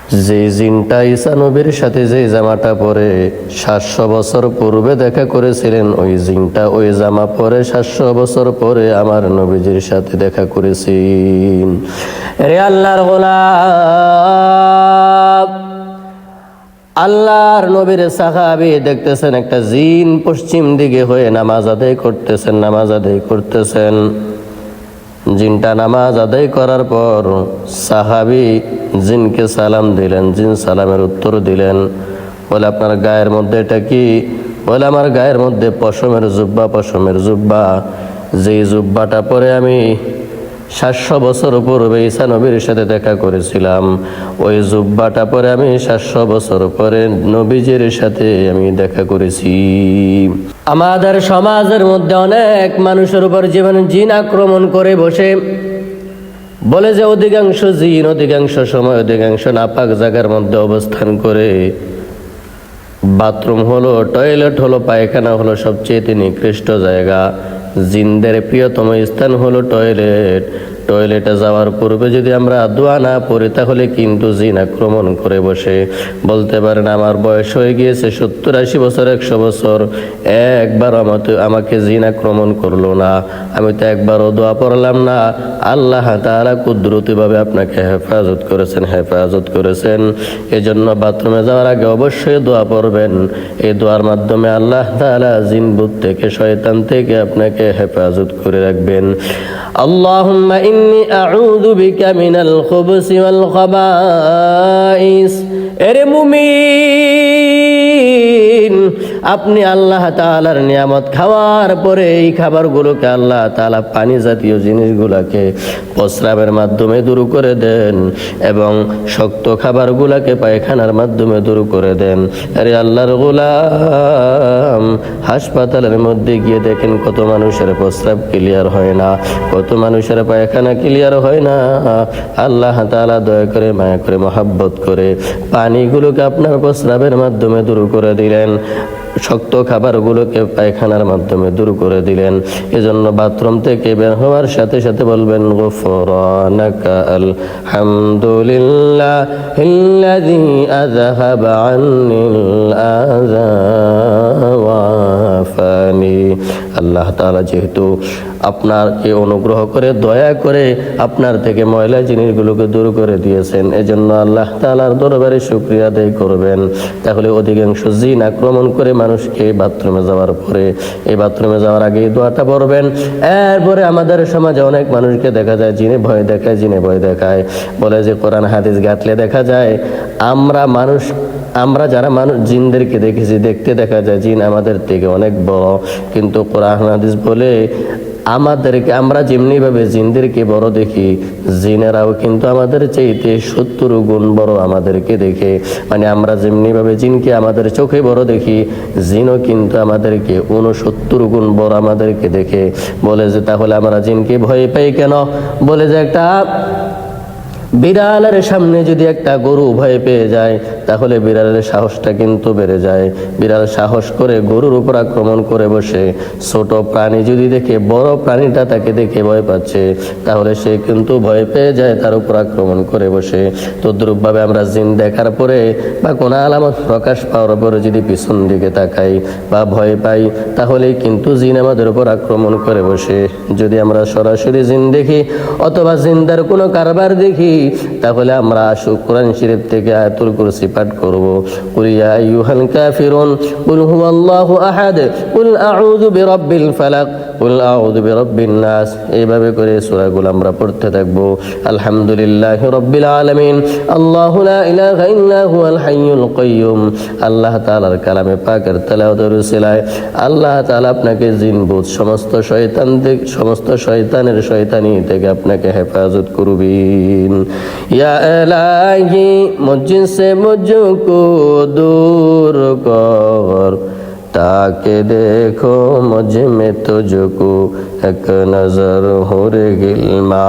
যে জিনটা ঈসা নবীর সাথে যে জামাটা পরে 700 বছর পূর্বে দেখা করেছিলেন, ওই জিনটা ওই জামা পরে 700 বছর পরে আমার নবীজির সাথে দেখা করেছেন। রে আল্লাহর গোলাম, আল্লাহর নবীর সাহাবী দেখতেছেন একটা জিন পশ্চিম দিকে হয়ে নামাজ আদায় করতেছেন। জিনটা নামাজ আদায় করার পর সাহাবী জিনকে সালাম দিলেন। জিন সালামের উত্তর দিলেন, বলে আপনার গায়ের মধ্যে এটা কি? বলে আমার গায়ের মধ্যে পশমের জুব্বা। যেই জুব্বাটা পরে আমি 700 বছর পূর্বে ঈসা নবীর সাথে দেখা করেছিলাম, ওই জুব্বাটা পরে আমি 700 বছর পরে নবীজির সাথে আমি দেখা করেছি। আমাদের সমাজের মধ্যে অনেক মানুষের উপর জীবনে জিন আক্রমণ করে বসে, বলে যে অধিকাংশ জিন অধিকাংশ সময় অধিকাংশ নাপাক জায়গার মধ্যে অবস্থান করে। বাথরুম হলো, টয়লেট হলো, পায়খানা হলো সবচেয়ে নিকৃষ্ট জায়গা। জিনদের প্রিয়তম স্থান হলো টয়লেটে যাওয়ার পূর্বে যদি আমরা দোয়া না পড়ি তাহলে কিন্তু জিন আক্রমণ করে বসে। বলতে পারেন আমার বয়স হয়ে গিয়েছে 70-80 বছর, 100 বছর, একবার আমাকে জিন আক্রমণ করলো না, আমি তো একবারও দোয়া পড়লাম না। আল্লাহ তাআলা কুদরতিভাবে আপনাকে হেফাজত করেছেন। এজন্য বাথরুমে যাওয়ার আগে অবশ্যই দোয়া পড়বেন। এই দোয়ার মাধ্যমে আল্লাহ তাআলা জিন ভূত থেকে, শয়তান থেকে আপনাকে হেফাজত করে রাখবেন। আল্লাহুম্মা ইন্নী আউযু বিকা মিনাল খুবুসি ওয়াল খাবাইস। এরে মুমিন, আপনি আল্লাহ তাআলার নিয়ামত খাওয়ার পরে এই খাবারগুলোকে আল্লাহ তাআলা পানি জাতীয় জিনিসগুলোকে প্রস্রাবের মাধ্যমে দূর করে দেন এবং শক্ত খাবারগুলোকে পায়খানার মাধ্যমে দূর করে দেন। আরে আল্লাহর গোলাম, হাসপাতালের মধ্যে গিয়ে দেখেন কত মানুষের প্রস্রাব ক্লিয়ার হয় না, কত মানুষের পায়খানা ক্লিয়ার হয় না। আল্লাহ তাআলা দয়া করে, মায়া করে, মহব্বত করে পানিগুলোকে আপনার প্রস্রাবের মাধ্যমে দূর করে দিলেন, শক্ত খাবারগুলোকে পায়খানার মাধ্যমে দূর করে দিলেন। এজন্য বাথরুম থেকে বের হওয়ার সাথে সাথে বলবেন গুফরানাকা আলহামদুলিল্লাহিল্লাযী আযহাবা আন্নিল আযা ওয়া আফানি। আল্লাহ তাআলা যেহেতু আপনাকে অনুগ্রহ করে, দয়া করে আপনার থেকে ময়লা জিনিসগুলোকে দূর করে দিয়েছেন, এজন্য আল্লাহ তাআলার দরবারে শুকরিয়া আদায় করবেন। তাহলে অধিকাংশ জিন আক্রমণ করে মানুষকে বাথরুমে যাওয়ার পরে, এই বাথরুমে যাওয়ার আগে এই দোয়াটা পড়বেন। এরপরে আমাদের সমাজে অনেক মানুষকে দেখা যায় জিনে ভয় দেখায়, বলে যে কোরআন হাদিস ঘাটলে দেখা যায় আমরা যারা মানুষ জিনদেরকে দেখেছি, দেখতে দেখা যায় জিন আমাদের থেকে অনেক বড়, কিন্তু কোরআন হাদিস বলে আমরা যেমনি ভাবে জিনদেরকে বড় দেখি, জিনেরাও কিন্তু আমাদের চাইতে 70 গুণ বড় আমাদেরকে দেখে। মানে আমরা যেমনি ভাবে জিনকে আমাদের চোখে বড় দেখি, জিনও কিন্তু আমাদেরকে 69 গুণ বড় আমাদেরকে দেখে। বলে যে তাহলে আমরা জিনকে ভয় পাই কেন? বলে যে একটা বিড়ালের সামনে যদি একটা গরু ভয় পেয়ে যায় তাহলে বিড়ালের সাহসটা কিন্তু বেড়ে যায়। বিড়াল সাহস করে গরুর উপর আক্রমণ করে বসে। ছোট প্রাণী যদি দেখে বড় প্রাণীটা তাকে দেখে ভয় পাচ্ছে, তাহলে সে কিন্তু ভয় পেয়ে যায়, তার উপর আক্রমণ করে বসে। তদ্রূপভাবে আমরা জিন দেখার পরে বা কোনো আলামত প্রকাশ পাওয়ার পরে যদি পিছন দিকে তাকাই বা ভয় পাই, তাহলেই কিন্তু জিন আমাদের উপর আক্রমণ করে বসে। যদি আমরা সরাসরি জিন দেখি অথবা জিনদার কোনো কারবার দেখি, তাহলে আমরা কোরআন শরীফ থেকে আয়াতুল কুরসি পাঠ করব। কুল ইয়া আইয়ুহাল কাফিরুন কুল হুয়াল্লাহু আহাদ কুল আউযু বিরাব্বিল ফালাক কুল আউযু বিরাব্বিন নাস। এইভাবে করে সূরাগুলো আমরা পড়তে থাকব। আলহামদুলিল্লাহি রাব্বিল আলামিন, আল্লাহু লা ইলাহা ইল্লা হুয়াল হাইয়ুল কাইয়্যুম। আল্লাহ তাআলার কালামে পাকের তেলাওয়াতের উসিলায় আল্লাহ তাআলা আপনাকে জিন ভূত সমস্ত শয়তানের শয়তানি থেকে আপনাকে হেফাজত করবেন। या इलाही मुझसे मुझको दूर कर, ताकि देखो मुझ में तुझको एक नजर हो रे गिलमा,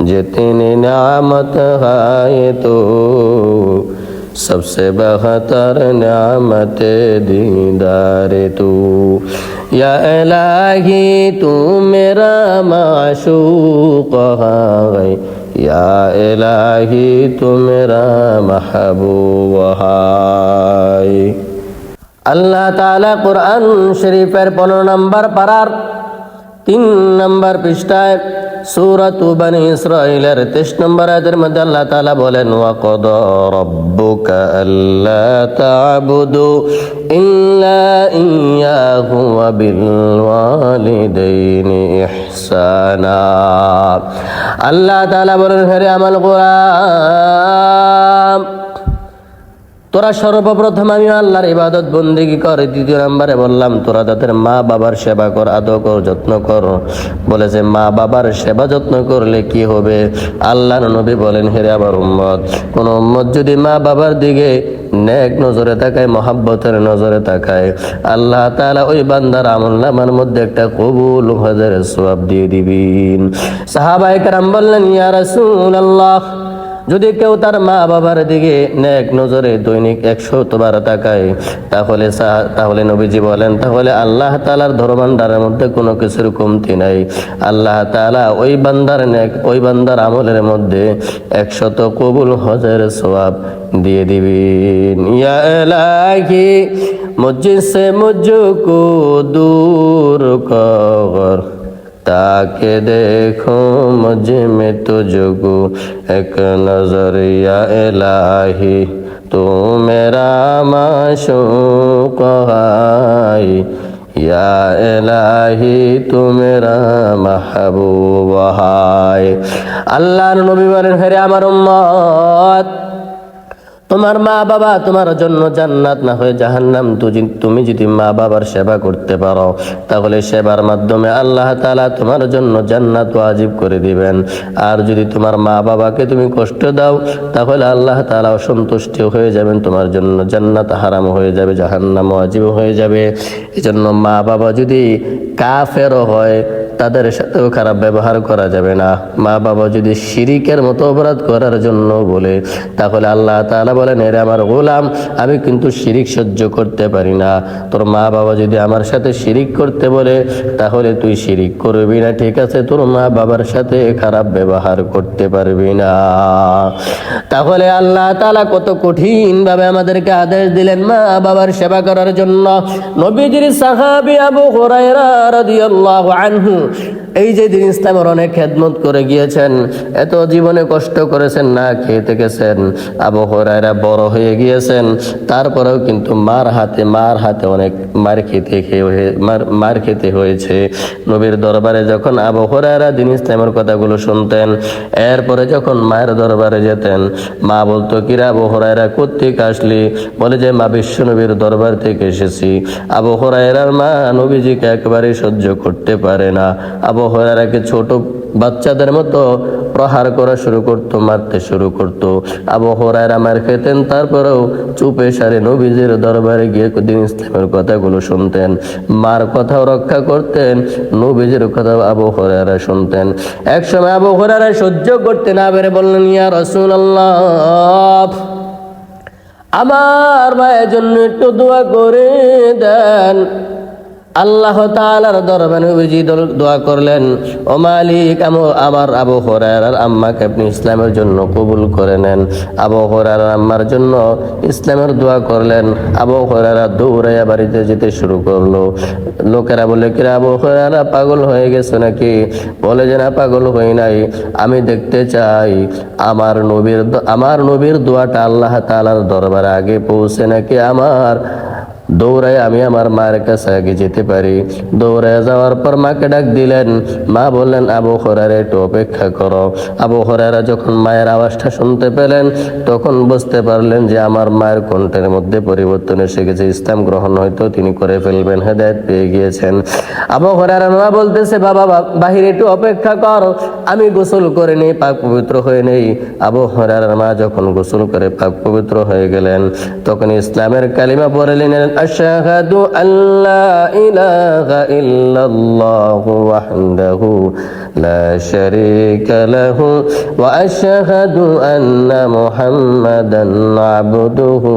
जितनी नामत है तो सबसे बेहतर नामत दीदार तू। या इलाही तू मेरा माशूक है, या इलाही तू मेरा महबूब है। আল্লাহ তাআলা কুরআন শরীফের 15 নম্বর পারার 3 নম্বর পৃষ্ঠায় সূরাতু বনী ইসরাঈলের 23 নম্বর আয়াতের মধ্যে আল্লাহ তাআলা বলেন ওয়া ক্বাদা রাব্বুকা আল্লা তা'বুদু ইল্লা ইয়্যাহু ওয়া বিল ওয়ালিদাইনি ইহসানা। আল্লাহ তাআলা বলেন হে আমার গোলাম, তোরা সর্বপ্রথম আমি আল্লাহর ইবাদত বন্দেগী কর। দ্বিতীয় নম্বরে বললাম তোরা তাদের মা বাবার সেবা কর, আদর কর, যত্ন কর। বলেছে মা বাবার সেবা যত্ন করলে কি হবে? আল্লাহর নবী বলেন হে আমার উম্মত, কোন উম্মত যদি মা বাবার দিকে নেক নজরে তাকায়, মহাব্বতের নজরে তাকায়, আল্লাহ তাআলা ওই বান্দার আমলনামার মধ্যে একটা কবুল হজের সওয়াব দিয়ে দিবেন। সাহাবায়ে কেরাম বললেন ইয়া রাসূলুল্লাহ, যদি কেউ তার মা বাবার দিকে নেক নজরে দৈনিক 100 বার তাকায়, তাহলে নবীজি বলেন তাহলে আল্লাহ তাআলার ধর্মভাণ্ডারের মধ্যে কোনো কিছুর কমতি নাই। আল্লাহ তাআলা ওই বান্দার আমলের মধ্যে 100 কবুল হজের সওয়াব দিয়ে দিবেন। ইয়া ইলাহি মুঝসে মুঝকো দূর কর, ताके देखो मुझ में तुझको एक नजर या इलाही तू मेरा माशूक है, या इलाही तू मेरा महबूब है। আল্লাহর নবী বলেন হে আমার উম্মত, তোমার মা বাবা তোমার জন্য জান্নাত না হয়ে জাহান্নাম। তুমি যদি মা বাবার সেবা করতে পারো, তাহলে সেবার মাধ্যমে আল্লাহ তাআলা তোমার জন্য জান্নাত ওয়াজিব করে দিবেন। আর যদি তোমার মা বাবাকে তুমি কষ্ট দাও, তাহলে আল্লাহ তাআলা অসন্তুষ্ট হয়ে যাবেন, তোমার জন্য জান্নাত হারাম হয়ে যাবে, জাহান্নাম ওয়াজিব হয়ে যাবে। এজন্য মা বাবা যদি কাফেরও হয়, তাদের সাথেও খারাপ ব্যবহার করা যাবে না। মা বাবা যদি শিরিকের মতো অপরাধ করার জন্য বলে, তাহলে আল্লাহ তাআলা বলেন এরে আমার গোলাম, আমি কিন্তু শিরিক সহ্য করতে পারি না। তোর মা বাবা যদি আমার সাথে শিরিক করতে বলে, তাহলে তুই শিরিক করবি না, ঠিক আছে? তোর মা বাবার সাথে খারাপ ব্যবহার করতে পারবি না। তাহলে আল্লাহ তাআলা কত কঠিন ভাবে আমাদেরকে আদেশ দিলেন মা বাবার সেবা করার জন্য। নবীজির সাহাবী আবু হুরায়রা রাদিয়াল্লাহু আনহু এই যে দিন ইসলামের অনেক খেদমত করে গিয়েছেন, এত জীবনে কষ্ট করেছেন, না খেতে গেছেন। আবু হুরায়রা বড় হয়ে গিয়েছেন, তারপরেও কিন্তু মার হাতে অনেক মার খেতে হয়েছে। নবীর দরবারে যখন আবু হুরায়রা দিন ইসলামের কথাগুলো শুনতেন, এরপরে যখন মায়ের দরবারে যেতেন, মা বলতো কিরা আবু হুরায়রা কোত্থেকে আসলি? বলে যে মা বিশ্ব নবীর দরবার থেকে এসেছি। আবু হুরায়রার মা নবীজিকে একেবারে সহ্য করতে পারে না। আবু হুরায়রাকে ছোট বাচ্চাদের মতো প্রহার করা শুরু করতো, মারতে শুরু করতো। আবু হুরায়রা মার খেতেন, তারপরেও চুপে সারে নবীজির দরবারে গিয়ে দিন ইসলামের কথাগুলো শুনতেন, মার কথাও রক্ষা করতেন, নবীজির কথাও আবু হুরায়রা শুনতেন। এক সময় আবু হুরায়রা সহ্য করতে না পেরে বললেন ইয়া রাসূলুল্লাহ, আমার ভাইয়ের জন্য একটু দোয়া করে দেন। আল্লাহ তাআলার দরবারে নবীজি দোয়া করলেন, ও মালিক, আমার আবু হুরায়রার আম্মাকে আপনি ইসলামের জন্য কবুল করে নেন। আবু হুরায়রার আম্মার জন্য ইসলামের দোয়া করলেন। আবু হুরায়রা দৌড়াইয়া বাড়িতে যেতে শুরু করলো। লোকেরা বলে কিরা আবু হুরায়রা পাগল হয়ে গেছে নাকি? বলে যে না, পাগল হই নাই, আমি দেখতে চাই আমার নবীর দোয়াটা আল্লাহ তাআলার দরবারে আগে পৌঁছে নাকি আমার দৌড়ায় আমি আমার মায়ের কাছে আগে যেতে পারি। দৌড়ায় যাওয়ার পর মাকে ডাক দিলেন। মা বললেন আবু হুরায়রা একটু অপেক্ষা করো। আবু হুরায়রা যখন মায়ের আওয়াজটা শুনতে পেলেন, তখন বুঝতে পারলেন যে আমার মায়ের কণ্ঠের মধ্যে পরিবর্তন এসে গেছে, ইসলাম গ্রহণ হয়তো তিনি করে ফেলবেন, হেদায়েত পেয়ে গিয়েছেন। আবু হুরায়রা মা বলতেছে বাবা বাহিরে একটু অপেক্ষা করো, আমি গোসল করে নেই, পাক পবিত্র হয়ে নেই। আবু হুরায়রার মা যখন গোসল করে পাক পবিত্র হয়ে গেলেন, তখন ইসলামের কালিমা পড়ে নিলেন আশহাদু আল্লা ইলাহা ইল্লাল্লাহু ওয়াহদাহু লা শারীকা লাহু ওয়া আশহাদু আন্না মুহাম্মাদান আবদুহু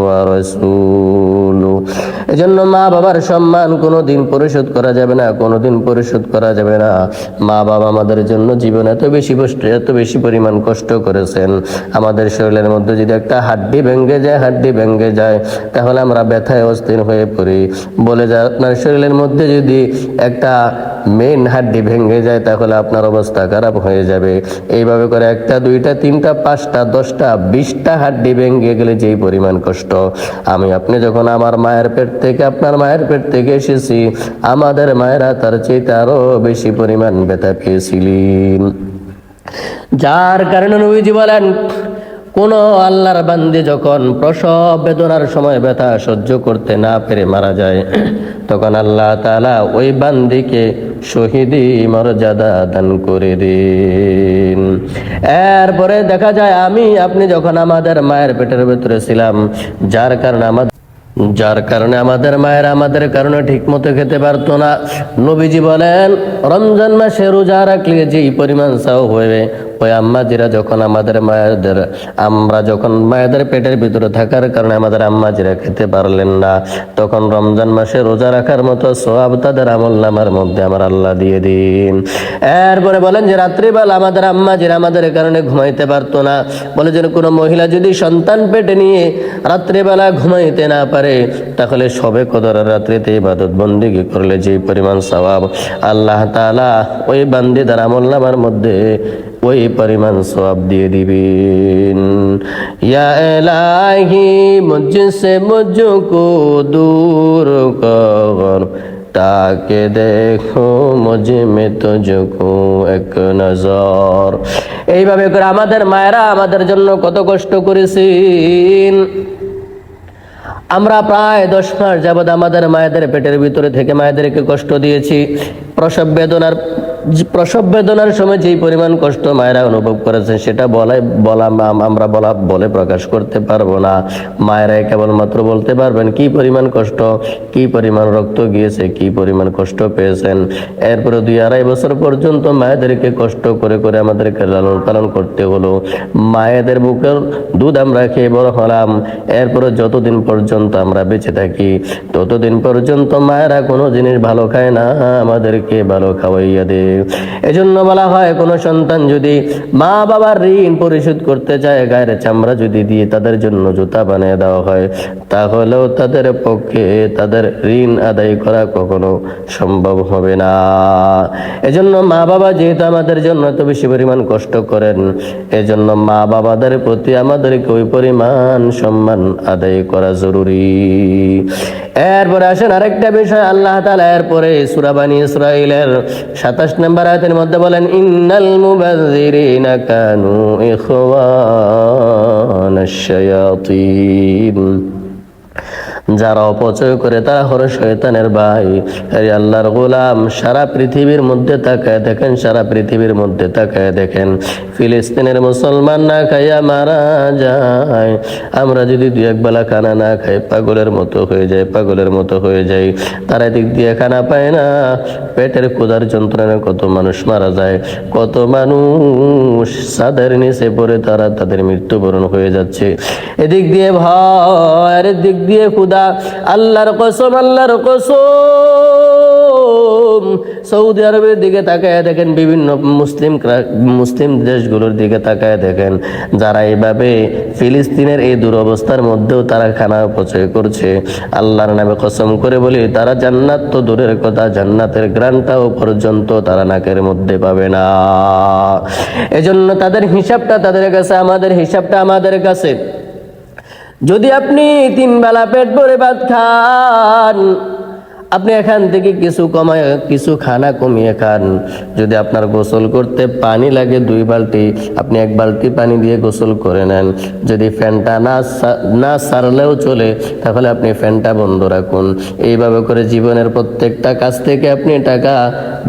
ওয়া রাসূলুহু। এজন্য মা বাবার সম্মান কোনোদিন পরিশোধ করা যাবে না, কোনোদিন পরিশোধ করা যাবে না। মা বাবা আমাদের জন্য জীবন এত বেশি পরিমাণ কষ্ট করেছেন। আমাদের শরীরের মধ্যে যদি একটা হাড্ডি ভেঙে যায় তাহলে আমরা ব্যথায় অস্থির হয়ে পড়ি। বলে যায় আপনার শরীরের মধ্যে যদি একটা মেইন হাড্ডি ভেঙে যায় তাহলে আপনার অবস্থা খারাপ হয়ে যাবে। এইভাবে করে একটা, দুইটা, তিনটা, পাঁচটা, 10টা, 20টা হাড্ডি ভেঙে গেলে যেই পরিমাণ কষ্ট, আমি আপনি যখন আমার মায়ের পেট থেকে, আপনার মায়ের পেট থেকে এসেছি, আমাদের মায়েরা তার চেয়ে আরো বেশি পরিমাণ ব্যথা পেয়েছিলেন। যার কারণে নবীজি বলেন, কোন আল্লাহর বান্দী যখন প্রসব বেদনার সময় ব্যথা সহ্য করতে না পেরে মারা যায়, তখন আল্লাহ তাআলা ওই বান্দীকে শহীদি মর্যাদা দান করে দেন। এরপরে দেখা যায় আমি আপনি যখন আমাদের মায়ের পেটের ভেতরে ছিলাম, যার কারণে আমাদের মায়েরা আমাদের কারণে ঠিক মতো খেতে পারতো না। নবীজি বলেন, রমজান মাসে রোজা রাখলে যেই পরিমাণ সাও হবে, ওই আম্মাজিরা যখন আমরা যখন মায়েদের পেটের ভিতরে থাকার কারণে আমাদের আম্মাজিরা খেতে পারলেন না, তখন রমজান মাসে রোজা রাখার মতো সওয়াব তাদের আমলনামার মধ্যে আমার আল্লাহ দিয়ে দিন। এরপরে বলেন যে রাত্রিবেলা আমাদের আম্মাজিরা আমাদের কারণে ঘুমাইতে পারতো না। বলে যে কোনো মহিলা যদি সন্তান পেটে নিয়ে রাত্রিবেলা ঘুমাইতে না পারে, তাহলে শবে কদরের রাত্রিতে ইবাদত বন্দেগী করলে যে পরিমাণ সওয়াব আল্লাহ তাআলা ওই বান্দীদের আমলনামার মধ্যে ওই পরিমাণ সওয়াব দিয়ে দিবেন। ইয়া ইলাহি মুঝসে মুঝকো দূর কর, তাকে দেখো মুঝে মে তুঝকো এক নজর। এইভাবে করে আমাদের মায়েরা আমাদের জন্য কত কষ্ট করেছেন। আমরা প্রায় 10 মাস যাবৎ আমাদের মায়েদের পেটের ভিতরে থেকে মায়েদেরকে কষ্ট দিয়েছি। প্রসব বেদনার সময় যেই পরিমাণ কষ্ট মায়েরা অনুভব করেছে সেটা আমরা বলে প্রকাশ করতে পারবো না। মায়েরাই কেবলমাত্র বলতে পারবেন কি পরিমাণ কষ্ট, কি পরিমাণ রক্ত গিয়েছে, কি পরিমাণ কষ্ট পেয়েছেন। এরপরে 2-2.5 বছর পর্যন্ত মায়েদেরকে কষ্ট করে করে আমাদেরকে লালন পালন করতে হলো। মায়েদের বুকের দুধ আমরা খেয়ে বড় হলাম। এরপরে যতদিন পর্যন্ত আমরা বেঁচে থাকি ততদিন পর্যন্ত মায়েরা কোনো জিনিস ভালো খায় না, আমাদেরকে ভালো খাওয়াইয়া দেয়। এজন্য বলা হয়, কোন সন্তান যদি মা বাবার ঋণ পরিশোধ করতে চায়, গায়ের চামড়া যদি দিয়ে তাদের জন্য জুতা বানিয়ে দেওয়া হয়, তাহলেও তাদের পক্ষে তাদের ঋণ আদায় করা কখনো সম্ভব হবে না। এজন্য মা বাবা যেহেতু আমাদের জন্য এত বেশি পরিমাণ কষ্ট করেন, এজন্য মা বাবাদের প্রতি আমাদেরকে ওই পরিমাণ সম্মান আদায় করা জরুরি। এরপরে আসেন আরেকটা বিষয়, আল্লাহ তাআলা এরপরে সূরা বনী ইসরাঈলের 27 নম্বর আয়াতের মধ্যে বলেন, ইন্নাল মুবাযযিরিনা কানু ইখওয়ানাশ শায়াতিন। যারা অপচয় করে তারা হলো শয়তানের ভাই। আল্লাহর গোলাম, সারা পৃথিবীর মধ্যে তাকায় দেখেন ফিলিস্তিনের মুসলমান না খাইয়া মারা যায়। আমরা যদি 2-1 বেলা খানা না খাই পাগলের মতো হয়ে যাই। তারা দিক দিয়ে খানা পায় না, পেটের ক্ষুধার যন্ত্রণায় কত মানুষ মারা যায়, কত মানুষ ছাদের নিচে পড়ে তাদের মৃত্যুবরণ হয়ে যাচ্ছে। এদিক দিয়ে ভয় আর এদিক দিয়ে ক্ষুধা। আল্লাহর কসম সৌদি আরবের দিকে তাকায় দেখেন, বিভিন্ন মুসলিম দেশগুলোর দিকে তাকায় দেখেন, যারা এইভাবে ফিলিস্তিনের এই দুরবস্থার মধ্যেও তারা খানা অপচয় করছে। আল্লাহর নামে কসম করে বলি, তারা জান্নাত তো দূরের কথা, জান্নাতের গ্রানটাও পর্যন্ত তারা নাকের মধ্যে পাবে না। এজন্য তাদের হিসাবটা তাদের কাছে, আমাদের হিসাবটা আমাদের কাছে। যদি আপনি 3 বেলা পেট ভরে ভাত খান, আপনি এখান থেকে কিছু কমায় কিছু খানা কমিয়ে খান। যদি আপনার গোসল করতে পানি লাগে 2 বালতি, আপনি 1 বালতি পানি দিয়ে গোসল করে নেন। যদি ফ্যানটা না সারলেও চলে, তাহলে আপনি ফ্যানটা বন্ধ রাখুন। এইভাবে করে জীবনের প্রত্যেকটা কাজ থেকে আপনি টাকা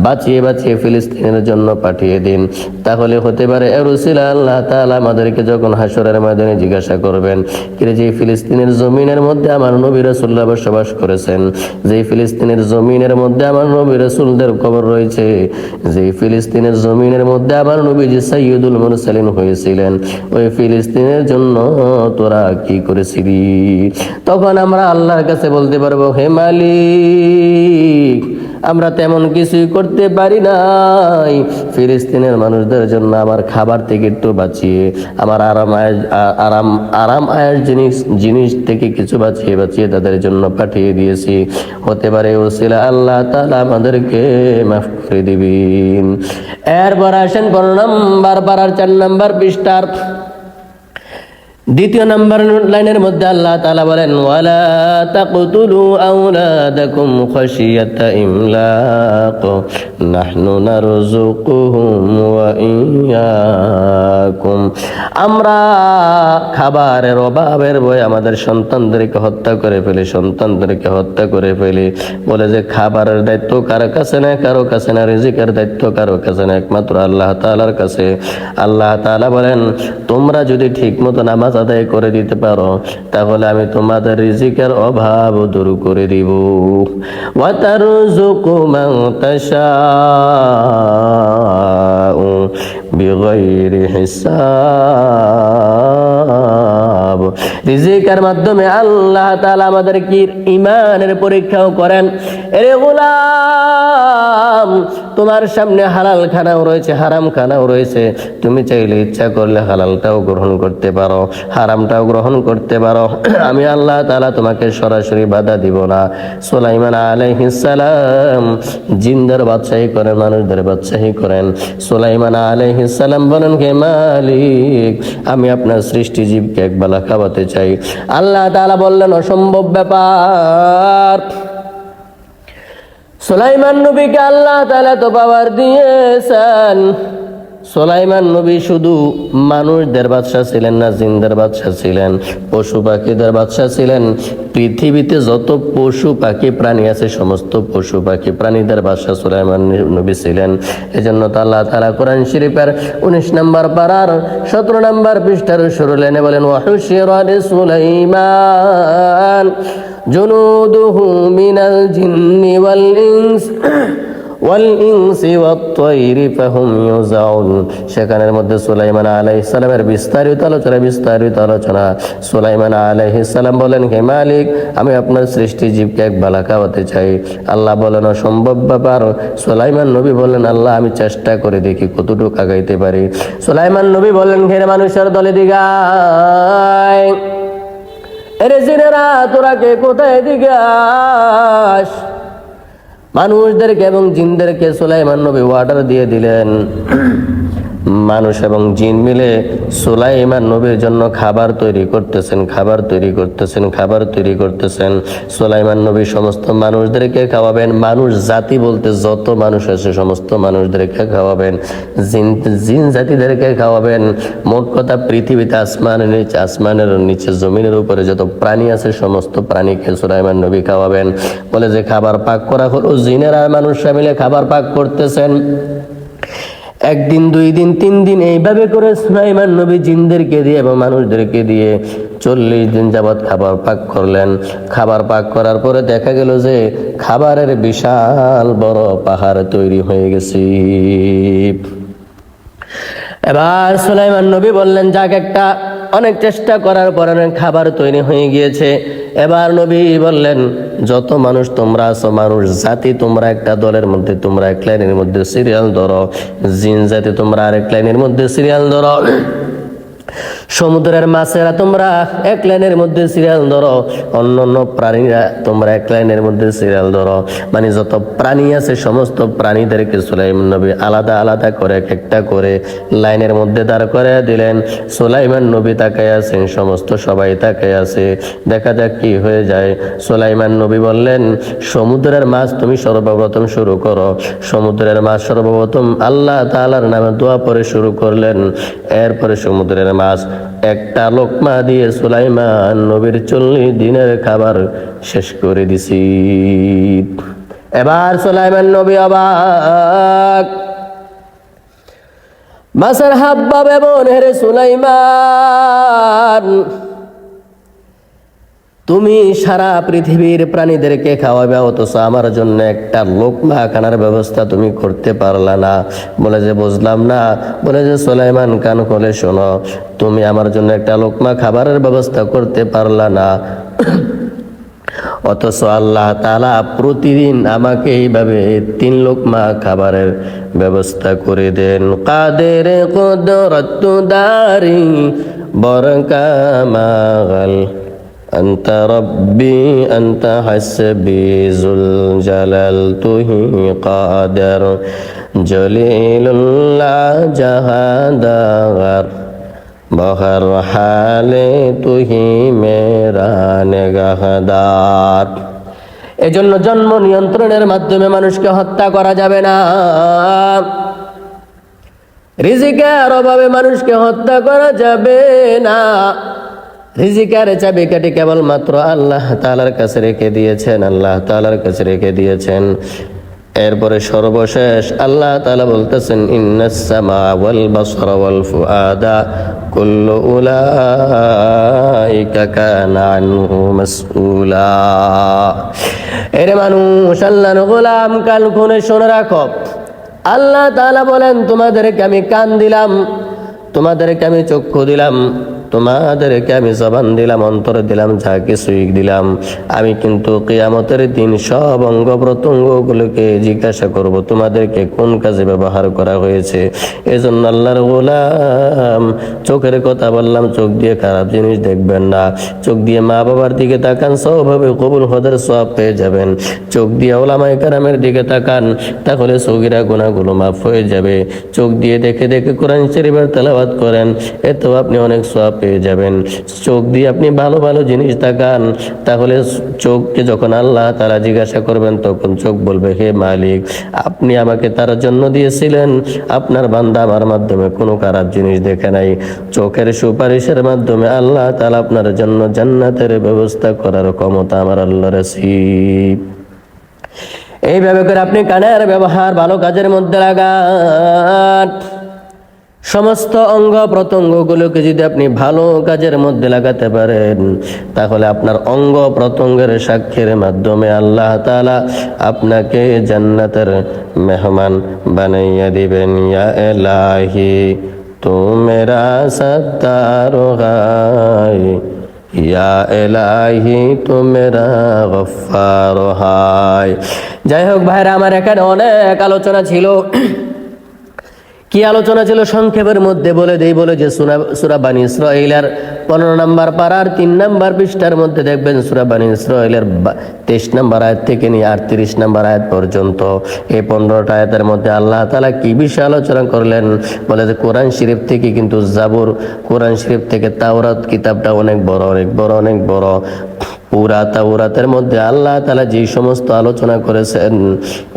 বাঁচিয়ে বাঁচিয়ে ফিলিস্তিনের জন্য পাঠিয়ে দিন। তাহলে হতে পারে রসুলা আল্লাহ তাআলা আমাদেরকে যখন হাসরের ময়দানে জিজ্ঞাসা করবেন, কিরে যে ফিলিস্তিনের জমিনের মধ্যে আমার নবী রাসূলুল্লাহ বসবাস করেছেন, যে ফিলিস্তিনের জমিনের মধ্যে আমার নবী রাসূলদের কবর রয়েছে, যে ফিলিস্তিনের জমিনের মধ্যে আমার নবীজি সাইয়্যিদুল মুরসালিন হয়েছিলেন, ওই ফিলিস্তিনের জন্য তোরা কি করেছিলি? তখন আমরা আল্লাহর কাছে বলতে পারবো, হে মালিক, আমরা তেমন কিছুই করতে পারি নাই। ফিলিস্তিনের মানুষদের জন্য আমার খাবার থেকে একটু বাঁচিয়ে, আমার আরাম আয়ের জিনিস থেকে কিছু বাঁচিয়ে তাদের জন্য পাঠিয়ে দিয়েছি। হতে পারে ওসিলা আল্লাহ তাআলা আমাদেরকে মাফ করে দিবেন। এরপর আসেন 12 নম্বর পারার 4 নম্বর পৃষ্ঠার 2 নম্বর লাইনের মধ্যে আল্লাহ তাআলা বলেন, ওয়ালা তাকতুলু আওলাদাকুম খাশিয়াতা ইমলাক নাহনু নারযুকুহুম ওয়া ইয়্যাকুম। আমরা খাবারের অভাবের ভয়ে আমাদের সন্তানদেরকে হত্যা করে ফেলি। বলে যে খাবারের দায়িত্ব কারো কাছে না, কারো কাছে না, রিজিকের দায়িত্ব কারো কাছে না, একমাত্র আল্লাহ তাআলার কাছে। আল্লাহ তাআলা বলেন, তোমরা যদি ঠিক মতো নামাজ আদায় করে দিতে পারো, তাহলে আমি তোমাদের রিজিকের অভাব দূর করে দিব। ওয়া তারযুকু মান তাশাউ বিগাইরি হিসাব। রিজিকের মাধ্যমে আল্লাহ তাআলা আমাদের কি ঈমানের পরীক্ষাও করেন। এরে গোলাম, তোমার সামনে হালাল খানাও রয়েছে, হারাম খানাও রয়েছে। তুমি চাইলে ইচ্ছা করলে হালালটাও গ্রহণ করতে পারো, হারামটাও গ্রহণ করতে পারো। আমি আল্লাহ তাআলা তোমাকে সরাসরি বাধা দিব না। সুলাইমান আলাইহিস সালাম জিনদের বাদশাহী করেন, মানুষদের বাদশাহী করেন। সুলাইমান আলাইহিস সালাম বলেন, হে মালিক, আমি আপনার সৃষ্টি জীবকে একবেলা খাওয়াতে চাই। আল্লাহ তাআলা বললেন, অসম্ভব ব্যাপার। সুলাইমান নবীকে আল্লাহ তাআলা তো পাওয়ার দিয়েছেন। সুলাইমান নবী শুধু মানুষদের বাদশা ছিলেন না, জিনদের বাদশা ছিলেন, পশু পাখিদের বাদশা ছিলেন। পৃথিবীতে যত পশু পাখি প্রাণী আছে, সমস্ত পশু পাখি প্রাণীদের বাদশা সুলাইমান নবী ছিলেন। এজন্য তো আল্লাহ তাআলা কোরআন শরীফের 19 নম্বর পারার 17 নম্বর পৃষ্ঠার শুরু লাইনে বলেন, ওয়াহুশিরা লিসুলাইমান জুনুদুহু মিনাল জিন্নি ওয়াল ইনস ওয়াত-তায়রি ফাহুম ইউজাউন। সেখানের মধ্যে সুলাইমান আলাইহিস সালামের বিস্তারিত আলোচনা। সুলাইমান আলাইহিস সালাম বলেন, হে মালিক, আমি আপনার সৃষ্টি জীবকে এক বেলা খাওয়াতে চাই। আল্লাহ বলেন, অসম্ভব ব্যাপার। সুলাইমান নবী বললেন, আল্লাহ আমি চেষ্টা করে দেখি কতটুকু আগাইতে পারি। সুলাইমান নবী বললেন, হে মানুষের দলে দিগায়, এরে জিনেরা তোরা কে কোথায় দিগাস? মানুষদেরকে এবং জিনদেরকে সুলাইমান নবী অর্ডার দিয়ে দিলেন। মানুষ এবং জিন মিলে সুলাইমান নবীর জন্য খাবার তৈরি করতেছেন। সুলাইমান নবী সমস্ত মানুষদেরকে খাওয়াবেন। মানুষ জাতি বলতে যত মানুষ আছে সমস্ত মানুষদেরকে খাওয়াবেন, জিন জাতিদেরকে খাওয়াবেন। মোট কথা পৃথিবীতে আসমানের নিচে জমিনের উপরে যত প্রাণী আছে সমস্ত প্রাণীকে সুলাইমান নবী খাওয়াবেন। বলে যে খাবার পাক করা হলো, জিনেরা মানুষরা মিলে খাবার পাক করতেছেন। 1 দিন 2 দিন 3 দিন এইভাবে করে সুলাইমান নবী জিনদেরকে দিয়ে এবং মানুষদেরকে দিয়ে 40 দিন যাবৎ খাবার পাক করলেন। খাবার পাক করার পরে দেখা গেল যে খাবারের বিশাল বড় পাহাড় তৈরি হয়ে গেছে। এবার সুলাইমান নবী বললেন, যাক, অনেক চেষ্টা করার পর অনেক খাবার তৈরি হয়ে গিয়েছে। এবার নবী বললেন, যত মানুষ তোমরা আছো, মানুষ জাতি তোমরা একটা দলের মধ্যে, তোমরা এক লাইনের মধ্যে সিরিয়াল ধরো, জিন জাতি তোমরা আরেক লাইনের মধ্যে সিরিয়াল ধরো। সমুদ্রের মাছেরা তোমরা এক লাইনের মধ্যে সিরিয়াল ধরো, অন্য অন্য প্রাণীরা তোমরা এক লাইনের মধ্যে সিরিয়াল ধরো। মানে যত প্রাণী আছে সমস্ত প্রাণীদেরকে সুলাইমান নবী আলাদা আলাদা করে এক একটা করে লাইনের মধ্যে দাঁড় করে দিলেন। সুলাইমান নবী তাকায় আছেন, সমস্ত সবাই তাকায় আছে, দেখা যাক কি হয়ে যায়। সুলাইমান নবী বললেন, সমুদ্রের মাছ তুমি সর্বপ্রথম শুরু করো। সমুদ্রের মাছ সর্বপ্রথম আল্লাহ তাআলার নামে দোয়া পড়ে শুরু করলেন। এরপরে সমুদ্রের মাছ একটা লোকমা দিয়ে সুলাইমান নবীর 40 দিনের খাবার শেষ করে দিছি। এবার সুলাইমান নবী অবাক, মাছের হাব্বা বেবন, হেরে সুলাইমান, তুমি সারা পৃথিবীর প্রাণীদেরকে খাওয়াবে, অথচ আমার জন্য একটা লোকমা খানার ব্যবস্থা তুমি করতে পারলা না। বলে যে বুঝলাম না। বলে যে সুলাইমান, কান খুলে শোনো, তুমি আমার জন্য একটা লোকমা খাবারের ব্যবস্থা করতে পারলা না, অথচ আল্লাহ তাআলা প্রতিদিন আমাকে এইভাবে 3 লোকমা খাবারের ব্যবস্থা করে দেন। কাদের কুদরত দারি বরকামাল أنت ربي أنت حسبي ذو الجلال তুহি قادر جليل لا جهادار بہر حال তুহি মেরা নিগাহদার। এজন্য জন্ম নিয়ন্ত্রণের মাধ্যমে মানুষকে হত্যা করা যাবে না। রিজিকের অভাবে মানুষকে হত্যা করা যাবে না। রিজিকের চাবিকাঠি কেবলমাত্র আল্লাহ তাআলার কাছে রেখে দিয়েছেন, আল্লাহ তাআলার কাছে রেখে দিয়েছেন। এরপরে সর্বশেষ আল্লাহ তাআলা বলতেছেন, ইন্নাস সামা ওয়াল বাসরা ওয়াল ফুআদা কুল্লু উলাইকা কানা আনহু মাসউলা। এরে মানুষ, আল্লাহর গোলাম, কাল খুনে শুনে রাখো, আল্লাহ তাআলা বলেন, তোমাদেরকে আমি কান দিলাম, তোমাদেরকে আমি চক্ষু দিলাম, তোমাদেরকে আমি জবান দিলাম, অন্তর দিলাম, যা কিছুই দিলাম, আমি কিন্তু কিয়ামতের দিন সব অঙ্গ প্রত্যঙ্গগুলোকে জিজ্ঞাসা করব তোমাদেরকে কোন কাজে ব্যবহার করা হয়েছে। এজন্য আল্লাহর গোলাম, চোখের কথা বললাম, চোখ দিয়ে খারাপ জিনিস দেখবেন না। চোখ দিয়ে মা বাবার দিকে তাকান, সওভাবে কবুল হদের সওয়াব পেয়ে যাবেন। চোখ দিয়ে ওলামায়ে কেরামের দিকে তাকান, তাহলে সগীরা গুনাহগুলো মাফ হয়ে যাবে। চোখ দিয়ে দেখে দেখে কোরআন শরীফের তেলাওয়াত করেন, এতে আপনি অনেক সওয়াব পেয়ে যাবেন। চোখ দিয়ে আপনি ভালো ভালো জিনিস তাকান, তাহলে চোখকে যখন আল্লাহ তাআলা জিজ্ঞাসা করবেন, তখন চোখ বলবে, হে মালিক, আপনি আমাকে তার জন্য দিয়েছিলেন, আপনার বান্দা আমার মাধ্যমে কোনো খারাপ জিনিস দেখে নাই। চোখের সুপারিশের মাধ্যমে আল্লাহ তাআলা আপনার জন্য জান্নাতের ব্যবস্থা করার ক্ষমতা আমার আল্লাহর আছে। এইভাবে করে আপনি কানের ব্যবহার ভালো কাজের মধ্যে লাগান। সমস্ত অঙ্গ প্রত্যঙ্গগুলোকে যদি আপনি ভালো কাজের মধ্যে লাগাতে পারেন, তাহলে আপনার অঙ্গ প্রত্যঙ্গের সাক্ষীর মাধ্যমে আল্লাহ তাআলা আপনাকে জান্নাতের মেহমান বানাইয়া দিবেন। ইয়া ইলাহি তু মেরা সত্তার হাই, ইয়া ইলাহি তু মেরা গফফার হাই। যাই হোক ভাইরা আমার, এখানে অনেক আলোচনা ছিল। কি আলোচনা ছিল সংক্ষেপের মধ্যে বলে দেই। বলে যে সূরা বানী ইসরাঈলের 15 নম্বর পারার 3 নম্বর পৃষ্ঠার মধ্যে দেখবেন সূরা বানী ইসরাঈলের 23 নম্বর আয়াত থেকে নিয়ে 38 নম্বর আয়াত পর্যন্ত এই 15টা আয়াতের মধ্যে আল্লাহ তাআলা কি বিষয় আলোচনা করলেন। বলে যে কোরআন শরীফ থেকে কিন্তু জাবুর, কোরআন শরীফ থেকে তাওরাত কিতাবটা অনেক বড়, অনেক বড়, অনেক বড়। পুরা তাওরাতের মধ্যে আল্লাহ তাআলা যে সমস্ত আলোচনা করেছেন,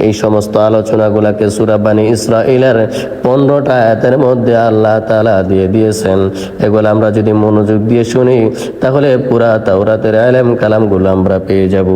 এই সমস্ত আলোচনাগুলোকে সূরা বানী ইসরাঈলের 15টা আয়াতের মধ্যে আল্লাহ তাআলা দিয়ে দিয়েছেন। এগুলো আমরা যদি মনোযোগ দিয়ে শুনি, তাহলে পুরা তাওরাতের ইলম কালামগুলো আমরা পেয়ে যাব।